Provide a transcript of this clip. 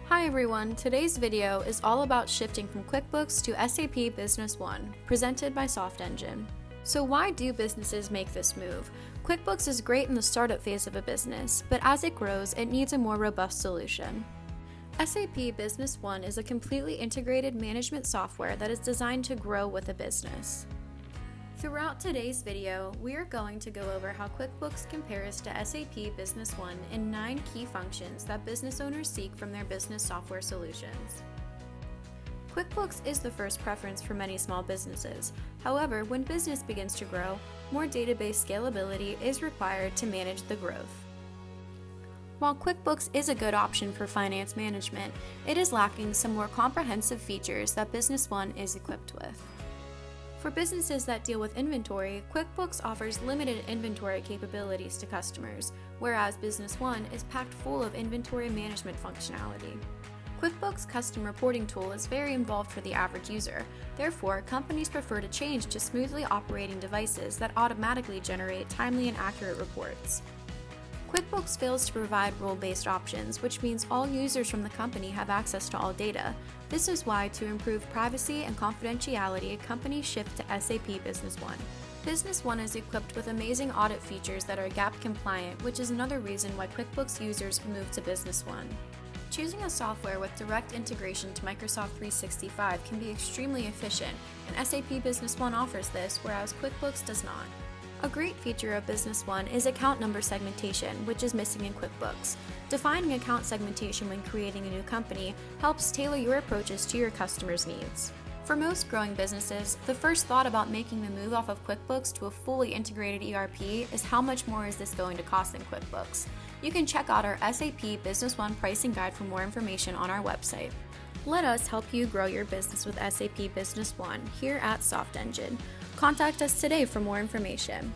Hi everyone, today's video is all about shifting from QuickBooks to SAP Business One, presented by SoftEngine. So why do businesses make this move? QuickBooks is great in the startup phase of a business, but as it grows, it needs a more robust solution. SAP Business One is a completely integrated management software that is designed to grow with a business. Throughout today's video, we are going to go over how QuickBooks compares to SAP Business One in 9 key functions that business owners seek from their business software solutions. QuickBooks is the first preference for many small businesses. However, when business begins to grow, more database scalability is required to manage the growth. While QuickBooks is a good option for finance management, it is lacking some more comprehensive features that Business One is equipped with. For businesses that deal with inventory, QuickBooks offers limited inventory capabilities to customers, whereas Business One is packed full of inventory management functionality. QuickBooks Custom Reporting Tool is very involved for the average user. Therefore, companies prefer to change to smoothly operating devices that automatically generate timely and accurate reports. QuickBooks fails to provide role-based options, which means all users from the company have access to all data. This is why, to improve privacy and confidentiality, companies shift to SAP Business One. Business One is equipped with amazing audit features that are GAAP compliant, which is another reason why QuickBooks users move to Business One. Choosing a software with direct integration to Microsoft 365 can be extremely efficient, and SAP Business One offers this, whereas QuickBooks does not. A great feature of Business One is account number segmentation, which is missing in QuickBooks. Defining account segmentation when creating a new company helps tailor your approaches to your customers' needs. For most growing businesses, the first thought about making the move off of QuickBooks to a fully integrated ERP is how much more is this going to cost than QuickBooks. You can check out our SAP Business One pricing guide for more information on our website. Let us help you grow your business with SAP Business One here at SoftEngine. Contact us today for more information.